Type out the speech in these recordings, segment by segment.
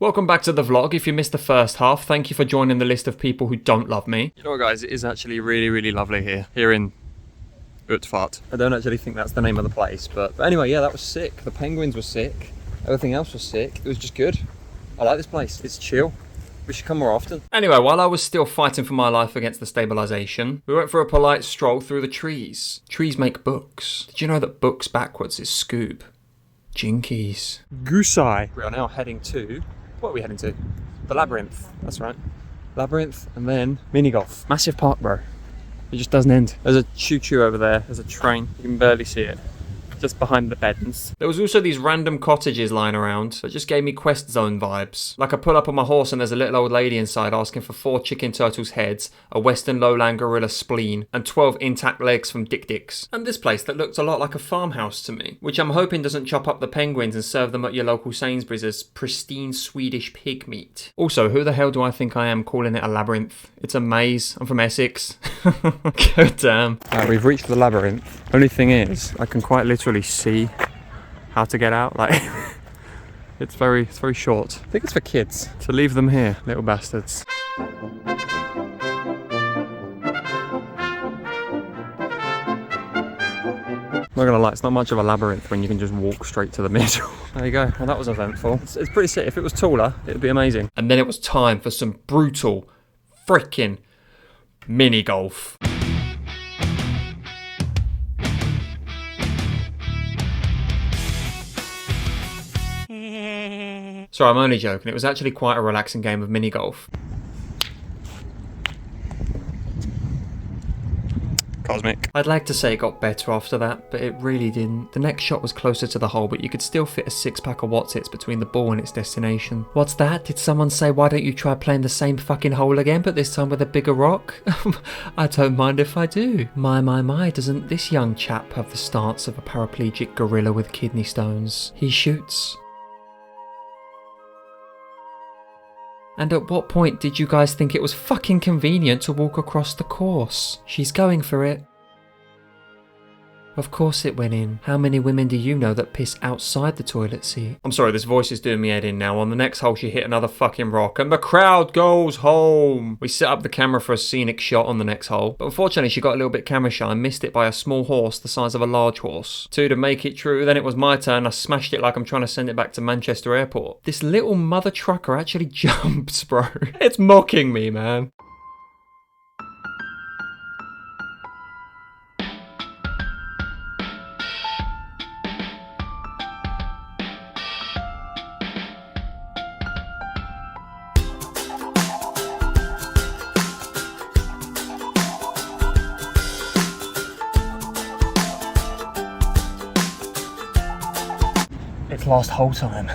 Welcome back to the vlog. If you missed the first half, thank you for joining the list of people who don't love me. You know what, guys, it is actually really lovely here in Utfart. I don't actually think that's the name of the place, but anyway, yeah, that was sick. The penguins were sick. Everything else was sick. It was just good. I like this place. It's chill. We should come more often. Anyway, while I was still fighting for my life against the stabilisation, we went for a polite stroll through the trees. Trees make books. Did you know that books backwards is Scoob? Jinkies. Gooseye. We are now heading to... What are we heading to? The Labyrinth. That's right. Labyrinth and then minigolf. Massive park, bro. It just doesn't end. There's a choo-choo over there. There's a train. You can barely see it. Just behind the beds. There was also these random cottages lying around that just gave me Quest Zone vibes. Like I pull up on my horse and there's a little old lady inside asking for 4 chicken turtles heads, a western lowland gorilla spleen, and 12 intact legs from Dick Dicks. And this place that looked a lot like a farmhouse to me, which I'm hoping doesn't chop up the penguins and serve them at your local Sainsbury's as pristine Swedish pig meat. Also, who the hell do I think I am calling it a labyrinth? It's a maze. I'm from Essex. God damn. Alright, we've reached the labyrinth. Only thing is, I can quite literally see how to get out. Like, it's very short. I think it's for kids to leave them here, little bastards. Not gonna lie, it's not much of a labyrinth when you can just walk straight to the middle. There you go. Well, that was eventful. It's pretty sick. If it was taller, it'd be amazing. And then it was time for some brutal freaking mini golf. Sorry, I'm only joking. It was actually quite a relaxing game of mini golf. Cosmic. I'd like to say it got better after that, but it really didn't. The next shot was closer to the hole, but you could still fit a 6-pack of Watsits between the ball and its destination. What's that? Did someone say, why don't you try playing the same fucking hole again, but this time with a bigger rock? I don't mind if I do. My, doesn't this young chap have the stance of a paraplegic gorilla with kidney stones? He shoots. And at what point did you guys think it was fucking convenient to walk across the course? She's going for it. Of course it went in. How many women do you know that piss outside the toilet seat? I'm sorry, this voice is doing me head in now. On the next hole, she hit another fucking rock and the crowd goes home. We set up the camera for a scenic shot on the next hole, but unfortunately she got a little bit camera shy and missed it by a small horse the size of a large horse. 2 to make it true, then it was my turn. I smashed it like I'm trying to send it back to Manchester Airport. This little mother trucker actually jumps, bro. It's mocking me, man. It's last hole time.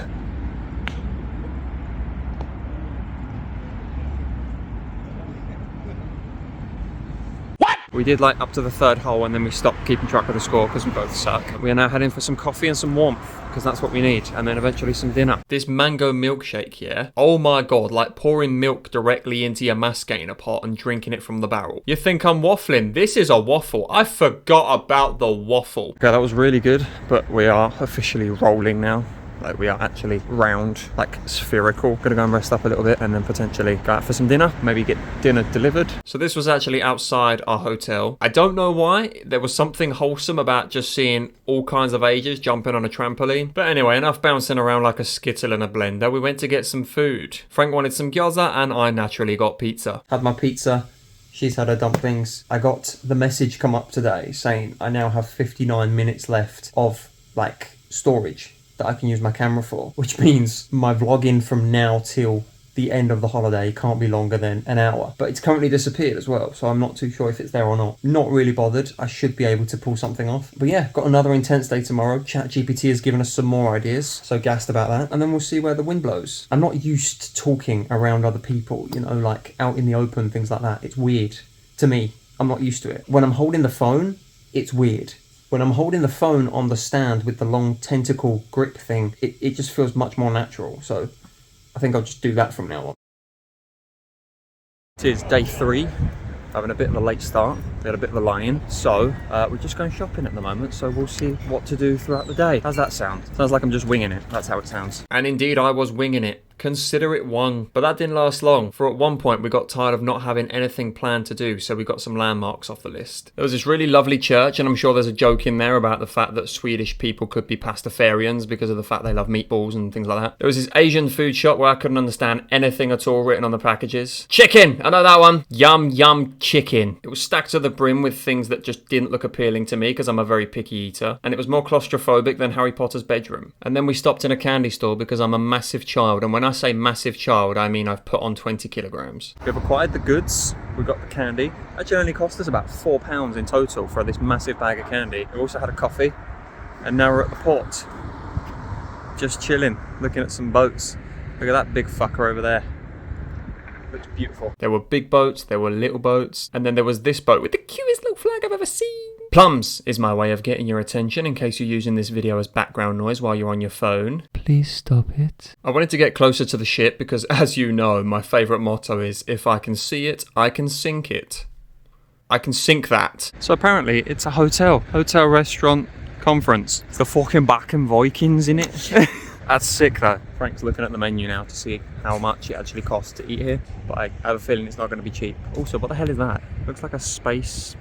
What? We did like up to the 3rd hole and then we stopped keeping track of the score because we both suck. We are now heading for some coffee and some warmth because that's what we need, and then eventually some dinner. This mango milkshake here, oh my god, like pouring milk directly into your mass gainer pot and drinking it from the barrel. You think I'm waffling? This is a waffle. I forgot about the waffle. Okay, that was really good, but we are officially rolling now. Like, we are actually round, like spherical. Gonna go and rest up a little bit and then potentially go out for some dinner. Maybe get dinner delivered. So this was actually outside our hotel. I don't know why. There was something wholesome about just seeing all kinds of ages jumping on a trampoline. But anyway, enough bouncing around like a skittle in a blender. We went to get some food. Frank wanted some gyoza and I naturally got pizza. Had my pizza. She's had her dumplings. I got the message come up today saying I now have 59 minutes left of like storage that I can use my camera for, which means my vlogging from now till the end of the holiday can't be longer than an hour. But it's currently disappeared as well, so I'm not too sure if it's there or not. Not really bothered. I should be able to pull something off. But yeah, got another intense day tomorrow. ChatGPT has given us some more ideas, so gassed about that. And then we'll see where the wind blows. I'm not used to talking around other people, you know, like out in the open, things like that. It's weird to me. I'm not used to it. When I'm holding the phone, it's weird. When I'm holding the phone on the stand with the long tentacle grip thing, it just feels much more natural. So I think I'll just do that from now on. It is day 3, having a bit of a late start. We had a bit of a lie-in, so we're just going shopping at the moment, so we'll see what to do throughout the day. How's that sound? Sounds like I'm just winging it. That's how it sounds. And indeed, I was winging it. Consider it won. But that didn't last long, for at one point we got tired of not having anything planned to do, so we got some landmarks off the list. There was this really lovely church, and I'm sure there's a joke in there about the fact that Swedish people could be pastafarians because of the fact they love meatballs and things like that. There was this Asian food shop where I couldn't understand anything at all written on the packages. Chicken! I know that one. Yum, yum, chicken. It was stacked to the brim with things that just didn't look appealing to me because I'm a very picky eater, and it was more claustrophobic than Harry Potter's bedroom. And then we stopped in a candy store because I'm a massive child, and when I say massive child, I mean I've put on 20 kilograms. We've acquired the goods, we got the candy. Actually only cost us about £4 in total for this massive bag of candy. We also had a coffee, and now we're at the port. Just chilling, looking at some boats. Look at that big fucker over there. Looks beautiful. There were big boats, there were little boats, and then there was this boat with the cutest little flag I've ever seen. Plums is my way of getting your attention in case you're using this video as background noise while you're on your phone. Please stop it. I wanted to get closer to the ship because, as you know, my favourite motto is, if I can see it, I can sink it. I can sink that. So apparently it's a hotel, restaurant, conference. It's the fucking Bakken Vikings in it. That's sick though. Frank's looking at the menu now to see how much it actually costs to eat here, but I have a feeling it's not going to be cheap. Also, what the hell is that? Looks like a space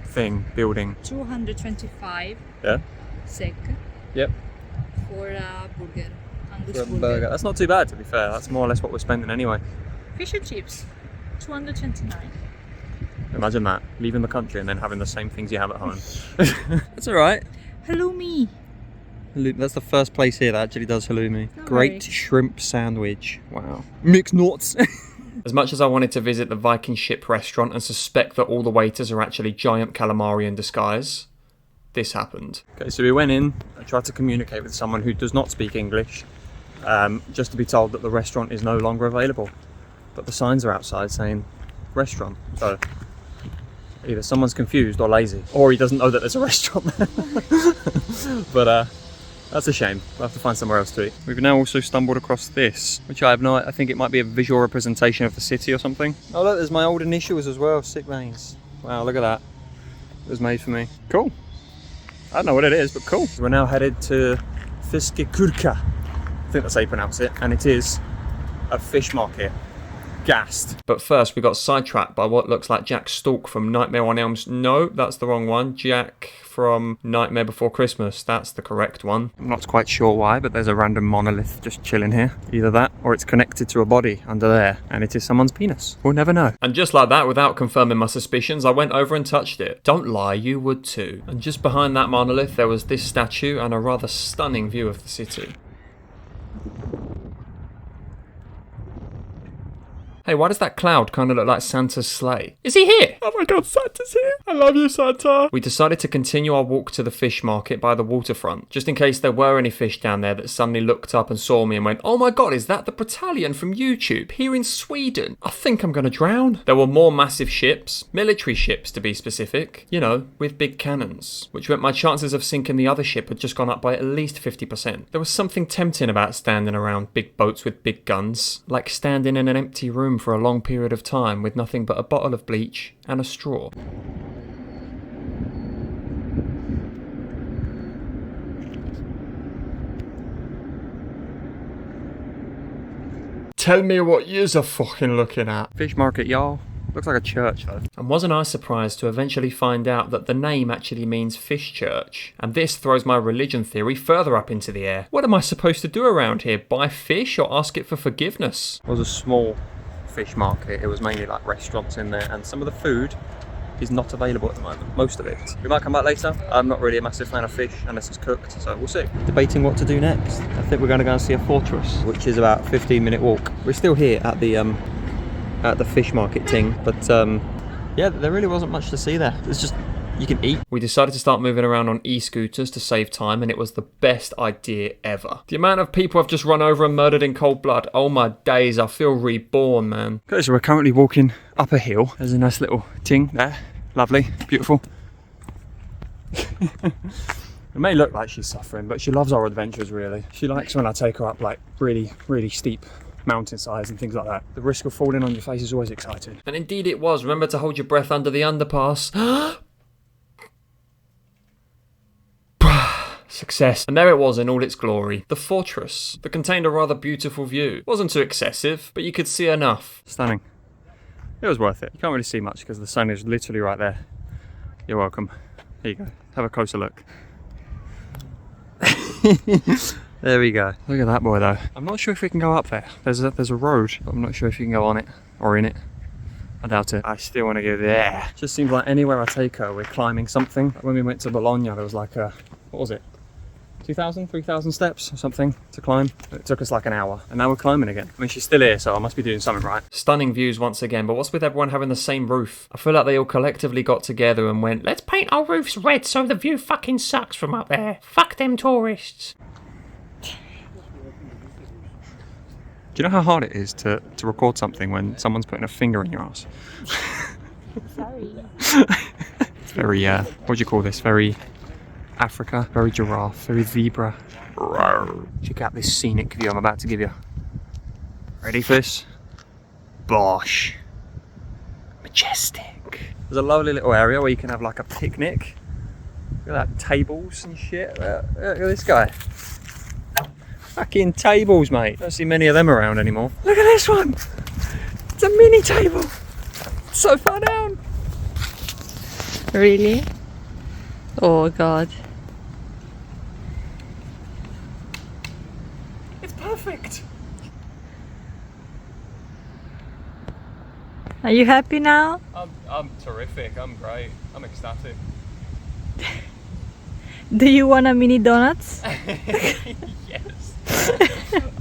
thing, building. 225 Yeah? SEK. Yep. For a burger. Angus For a burger. burger. That's not too bad, to be fair. That's more or less what we're spending anyway. Fish and chips. 229. Imagine that, leaving the country and then having the same things you have at home. That's alright. Halloumi. That's the first place here that actually does halloumi. Oh, Great right. shrimp sandwich. Wow. Mixed nuts. As much as I wanted to visit the Viking ship restaurant and suspect that all the waiters are actually giant calamari in disguise, this happened. Okay, so we went in, I tried to communicate with someone who does not speak English, just to be told that the restaurant is no longer available. But the signs are outside saying restaurant, so either someone's confused or lazy, or he doesn't know that there's a restaurant there. But that's a shame. We'll have to find somewhere else to eat. We've now also stumbled across this, which I think it might be a visual representation of the city or something. Oh look, there's my old initials as well, sick veins. Wow, look at that. It was made for me. Cool. I don't know what it is, but cool. We're now headed to Fiskekurka. I think that's how you pronounce it, and it is a fish market. Gassed. But first we got sidetracked by what looks like Jack Stalk from Nightmare on Elm Street. No, that's the wrong one. Jack from Nightmare Before Christmas. That's the correct one. I'm not quite sure why, but there's a random monolith just chilling here. Either that or it's connected to a body under there and it is someone's penis. We'll never know. And just like that, without confirming my suspicions, I went over and touched it. Don't lie, you would too. And just behind that monolith there was this statue and a rather stunning view of the city. Hey, why does that cloud kind of look like Santa's sleigh? Is he here? Oh my god, Santa's here. I love you, Santa. We decided to continue our walk to the fish market by the waterfront, just in case there were any fish down there that suddenly looked up and saw me and went, oh my god, is that the Battalion from YouTube here in Sweden? I think I'm gonna drown. There were more massive ships, military ships to be specific, you know, with big cannons, which meant my chances of sinking the other ship had just gone up by at least 50%. There was something tempting about standing around big boats with big guns, like standing in an empty room for a long period of time with nothing but a bottle of bleach and a straw. Tell me what yous are fucking looking at. Fish market, y'all. Looks like a church though. And wasn't I surprised to eventually find out that the name actually means fish church? And this throws my religion theory further up into the air. What am I supposed to do around here? Buy fish or ask it for forgiveness? It was a small fish market. It was mainly like restaurants in there, and some of the food is not available at the moment, most of it. We might come back later. I'm not really a massive fan of fish unless it's cooked, so we'll see. Debating what to do next. I think we're going to go and see a fortress, which is about a 15-minute walk. We're still here at the fish market thing, but yeah, there really wasn't much to see there. It's just you can eat. We decided to start moving around on e-scooters to save time, and it was the best idea ever. The amount of people I've just run over and murdered in cold blood, oh my days, I feel reborn, man. Okay, so we're currently walking up a hill. There's a nice little ting there. Lovely, beautiful. It may look like she's suffering, but she loves our adventures, really. She likes when I take her up like really, really steep mountainsides and things like that. The risk of falling on your face is always exciting. And indeed it was. Remember to hold your breath under the underpass. Success. And there it was in all its glory. The fortress that contained a rather beautiful view. It wasn't too excessive, but you could see enough. Stunning. It was worth it. You can't really see much because the sun is literally right there. You're welcome. Here you go. Have a closer look. There we go. Look at that boy though. I'm not sure if we can go up there. There's a road, but I'm not sure if you can go on it or in it. I doubt it. I still want to go there. Just seems like anywhere I take her, we're climbing something. When we went to Bologna, there was like a, what was it? 2,000, 3,000 steps or something to climb. It took us like an hour and now we're climbing again. I mean, she's still here, so I must be doing something right. Stunning views once again, but what's with everyone having the same roof? I feel like they all collectively got together and went, let's paint our roofs red so the view fucking sucks from up there. Fuck them tourists. Do you know how hard it is to record something when someone's putting a finger in your ass? Sorry. It's very, what do you call this? Very Africa, very giraffe, very zebra. Rawr. Check out this scenic view I'm about to give you. Ready for this? Bosh. Majestic. There's a lovely little area where you can have like a picnic. Look at that, tables and shit. Look at this guy. Fucking tables, mate. Don't see many of them around anymore. Look at this one. It's a mini table. It's so far down. Really? Oh god. It's perfect. Are you happy now? I'm terrific. I'm great. I'm ecstatic. Do you want a mini donuts? Yes.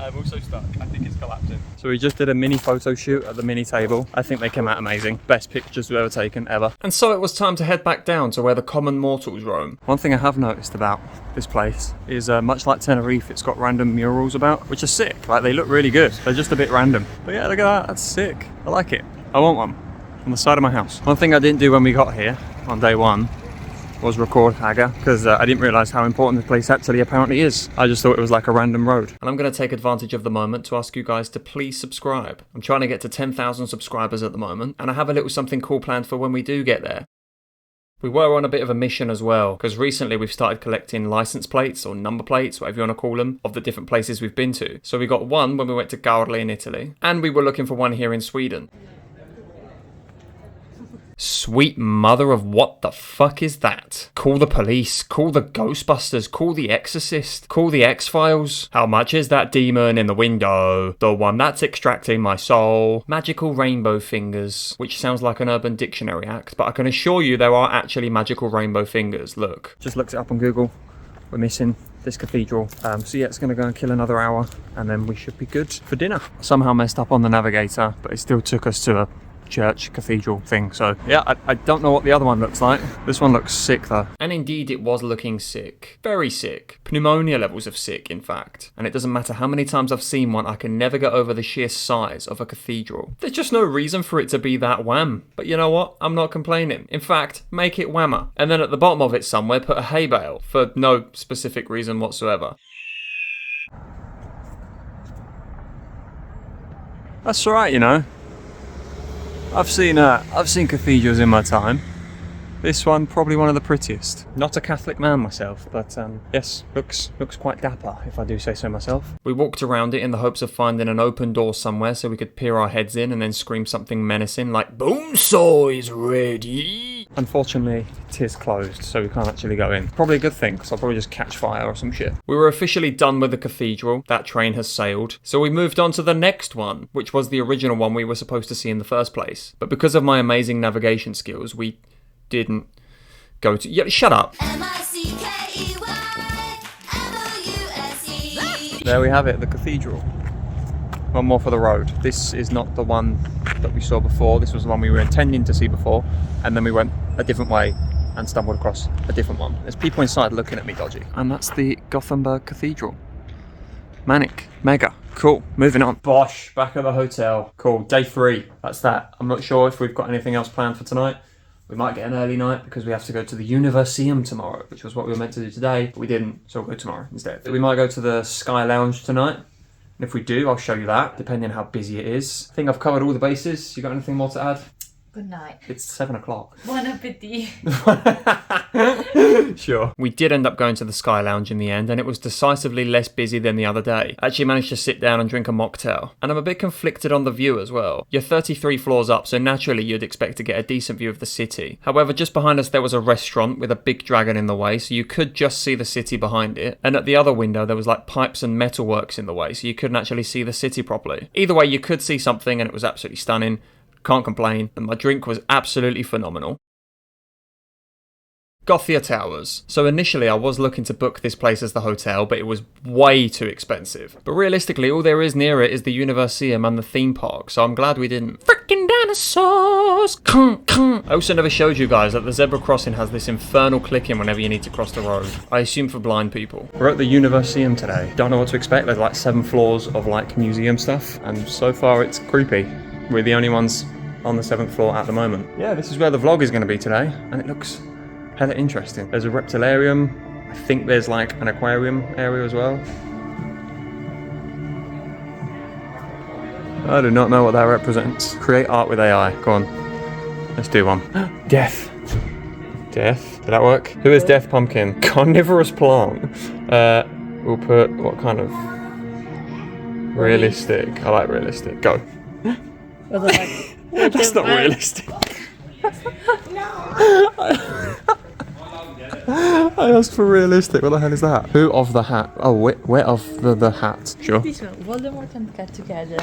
I'm also stuck. I think it's collapsing. So we just did a mini photo shoot at the mini table. I think they came out amazing. Best pictures we've ever taken, ever. And so it was time to head back down to where the common mortals roam. One thing I have noticed about this place is much like Tenerife, it's got random murals about, which are sick. Like, they look really good. They're just a bit random. But yeah, look at that. That's sick. I like it. I want one on the side of my house. One thing I didn't do when we got here on day one was record Haga, because I didn't realise how important the place actually apparently is. I just thought it was like a random road. And I'm going to take advantage of the moment to ask you guys to please subscribe. I'm trying to get to 10,000 subscribers at the moment, and I have a little something cool planned for when we do get there. We were on a bit of a mission as well, because recently we've started collecting license plates, or number plates, whatever you want to call them, of the different places we've been to. So we got one when we went to Garli in Italy, and we were looking for one here in Sweden. Sweet mother of what the fuck is that? Call the police, call the Ghostbusters, call the Exorcist, call the X-Files. How much is that demon in the window? The one that's extracting my soul. Magical rainbow fingers, which sounds like an Urban Dictionary act, but I can assure you there are actually magical rainbow fingers. Look. Just looked it up on Google. We're missing this cathedral. So yeah, it's going to go and kill another hour, and then we should be good for dinner. Somehow messed up on the navigator, but it still took us to a church cathedral thing. So yeah, I don't know what the other one looks like. This one looks sick though. And indeed it was looking sick. Very sick. Pneumonia levels of sick, in fact. And it doesn't matter how many times I've seen one, I can never get over the sheer size of a cathedral. There's just no reason for it to be that wham. But you know what? I'm not complaining. In fact, make it whammer. And then at the bottom of it somewhere put a hay bale for no specific reason whatsoever. That's alright, you know. I've seen cathedrals in my time. This one, probably one of the prettiest. Not a Catholic man myself, but yes, looks quite dapper, if I do say so myself. We walked around it in the hopes of finding an open door somewhere so we could peer our heads in and then scream something menacing like, "Bonesaw is ready!" Unfortunately, it is closed, so we can't actually go in. Probably a good thing, because I'll probably just catch fire or some shit. We were officially done with the cathedral. That train has sailed. So we moved on to the next one, which was the original one we were supposed to see in the first place. But because of my amazing navigation skills, we didn't go to... Yeah, shut up. M-I-C-K-E-Y-M-O-U-S-E. There we have it, the cathedral. One more for the road. This is not the one that we saw before. This was the one we were intending to see before, and then we went a different way and stumbled across a different one. There's people inside looking at me dodgy. And that's the Gothenburg Cathedral. Manic. Mega. Cool. Moving on. Bosh. Back at the hotel. Cool. Day 3. That's that. I'm not sure if we've got anything else planned for tonight. We might get an early night because we have to go to the Universium tomorrow, which was what we were meant to do today, but we didn't, so we'll go tomorrow instead. We might go to the Sky Lounge tonight, and if we do, I'll show you that, depending on how busy it is. I think I've covered all the bases. You got anything more to add? Good night. It's 7 o'clock. Bon appetit. Sure. We did end up going to the Sky Lounge in the end, and it was decisively less busy than the other day. I actually managed to sit down and drink a mocktail. And I'm a bit conflicted on the view as well. You're 33 floors up, so naturally you'd expect to get a decent view of the city. However, just behind us there was a restaurant with a big dragon in the way, so you could just see the city behind it. And at the other window there was like pipes and metalworks in the way, so you couldn't actually see the city properly. Either way, you could see something and it was absolutely stunning. Can't complain, and my drink was absolutely phenomenal. Gothia Towers. So initially I was looking to book this place as the hotel, but it was way too expensive. But realistically, all there is near it is the Universium and the theme park, so I'm glad we didn't. Frickin' dinosaurs! I also never showed you guys that the zebra crossing has this infernal clicking whenever you need to cross the road. I assume for blind people. We're at the Universium today. Don't know what to expect. There's like 7 floors of like museum stuff, and so far it's creepy. We're the only ones on the 7th floor at the moment. Yeah, this is where the vlog is going to be today, and it looks hella interesting. There's a reptilarium. I think there's like an aquarium area as well. I do not know what that represents. Create art with AI. Go on. Let's do one. Death. Death. Did that work? Who is Death Pumpkin? Carnivorous plant. We'll put what kind of... Realistic. I like realistic. Go. That's not realistic. I asked for realistic. What the hell is that? Who of the hat? Oh, where of the hat? Sure. This one, Voldemort and Cat together.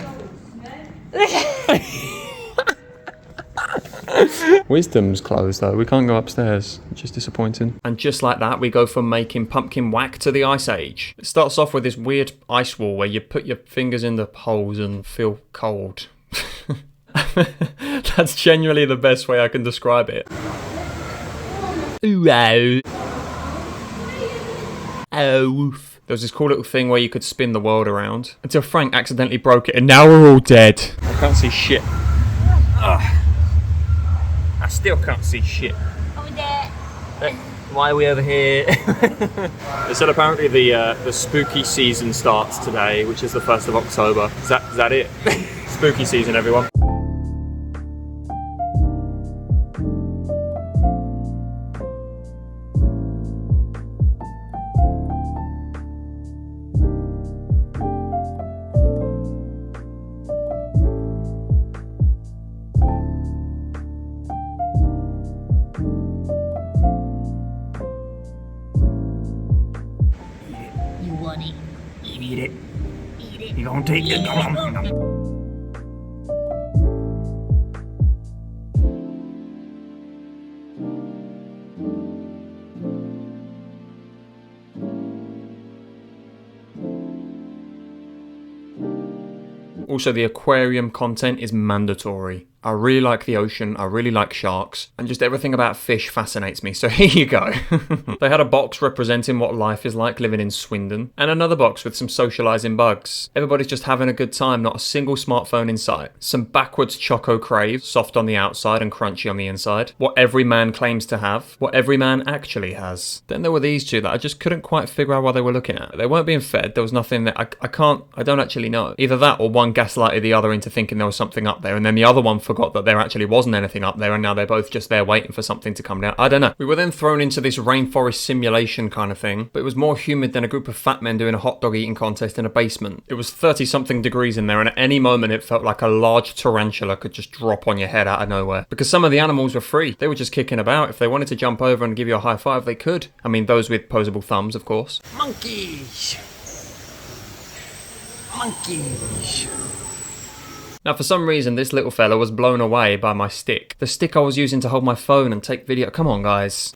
Wisdom's closed though. We can't go upstairs, which is disappointing. And just like that, we go from making pumpkin whack to the Ice Age. It starts off with this weird ice wall where you put your fingers in the holes and feel cold. That's genuinely the best way I can describe it. Wow. Oof. There was this cool little thing where you could spin the world around until Frank accidentally broke it, and now we're all dead. I can't see shit. Ugh. I still can't see shit. Over there. Why are we over here? They said apparently the spooky season starts today, which is the 1st of October. Is that it? Spooky season, everyone. You want it? Eat it. Eat it. You gonna take it? Also, the aquarium content is mandatory. I really like the ocean, I really like sharks, and just everything about fish fascinates me, so here you go. They had a box representing what life is like living in Swindon, and another box with some socialising bugs. Everybody's just having a good time, not a single smartphone in sight. Some backwards Choco Crave, soft on the outside and crunchy on the inside. What every man claims to have, what every man actually has. Then there were these two that I just couldn't quite figure out what they were looking at. They weren't being fed, there was nothing that I don't actually know. Either that or one gaslighted the other into thinking there was something up there, and then the other one forgot that there actually wasn't anything up there, and now they're both just there waiting for something to come down. I don't know. We were then thrown into this rainforest simulation kind of thing, but it was more humid than a group of fat men doing a hot dog eating contest in a basement. It was 30-something degrees in there, and at any moment it felt like a large tarantula could just drop on your head out of nowhere. Because some of the animals were free. They were just kicking about. If they wanted to jump over and give you a high five, they could. I mean, those with posable thumbs, of course. Monkeys! Monkeys! Now, for some reason, this little fella was blown away by my stick. The stick I was using to hold my phone and take video. Come on, guys.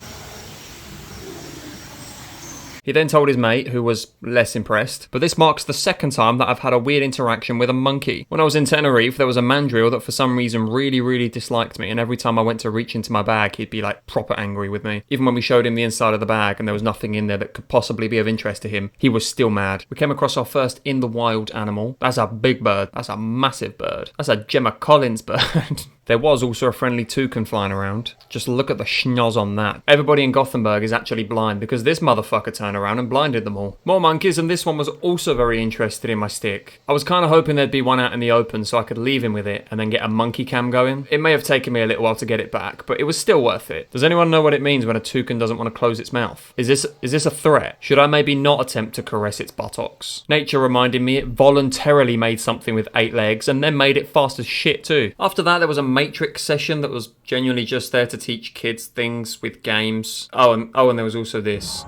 He then told his mate, who was less impressed, but this marks the second time that I've had a weird interaction with a monkey. When I was in Tenerife, there was a mandrill that for some reason really disliked me, and every time I went to reach into my bag, he'd be like proper angry with me. Even when we showed him the inside of the bag and there was nothing in there that could possibly be of interest to him, he was still mad. We came across our first in the wild animal. That's a big bird. That's a massive bird. That's a Gemma Collins bird. There was also a friendly toucan flying around. Just look at the schnoz on that. Everybody in Gothenburg is actually blind because this motherfucker turned around and blinded them all. More monkeys, and this one was also very interested in my stick. I was kind of hoping there'd be one out in the open so I could leave him with it and then get a monkey cam going. It may have taken me a little while to get it back, but it was still worth it. Does anyone know what it means when a toucan doesn't want to close its mouth? Is this a threat? Should I maybe not attempt to caress its buttocks? Nature reminded me it voluntarily made something with 8 legs and then made it fast as shit too. After that, there was a Matrix session that was genuinely just there to teach kids things with games. Oh, and there was also this.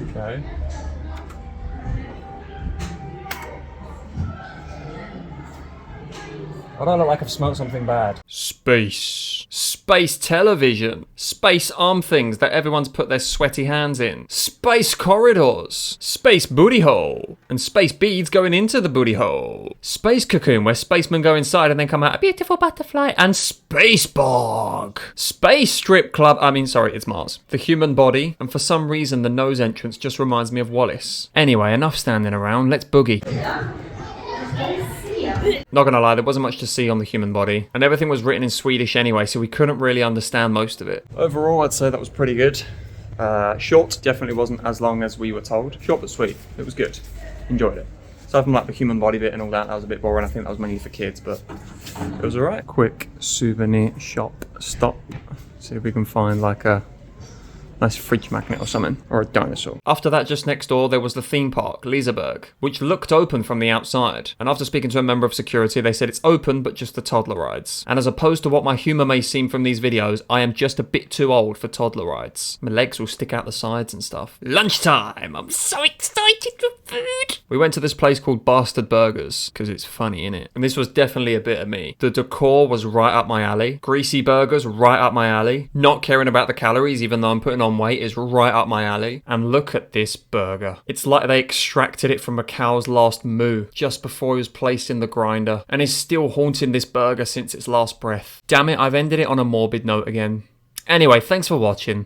Okay. I don't look like I've smoked something bad. Space. Space television. Space arm things that everyone's put their sweaty hands in. Space corridors. Space booty hole. And space beads going into the booty hole. Space cocoon where spacemen go inside and then come out a beautiful butterfly. And space bog. Space strip club. It's Mars. The human body. And for some reason the nose entrance just reminds me of Wallace. Anyway, enough standing around. Let's boogie. Not gonna lie, there wasn't much to see on the human body, and everything was written in Swedish anyway, so we couldn't really understand most of it. Overall, I'd say that was pretty good. Short, definitely wasn't as long as we were told. Short but sweet, it was good. Enjoyed it. Aside from like the human body bit and all that, that was a bit boring. I think that was mainly for kids, but it was alright. Quick souvenir shop stop. See if we can find like a nice fridge magnet or something, or a dinosaur. After that, just next door, there was the theme park, Liseberg, which looked open from the outside. And after speaking to a member of security, they said it's open, but just the toddler rides. And as opposed to what my humour may seem from these videos, I am just a bit too old for toddler rides. My legs will stick out the sides and stuff. Lunchtime! I'm so excited for food! We went to this place called Bastard Burgers, because it's funny, innit? And this was definitely a bit of me. The decor was right up my alley. Greasy burgers, right up my alley. Not caring about the calories, even though I'm putting on weight, is right up my alley. And look at this burger. It's like they extracted it from a cow's last moo just before it was placed in the grinder, and is still haunting this burger since its last breath. Damn it, I've ended it on a morbid note again. Anyway, thanks for watching.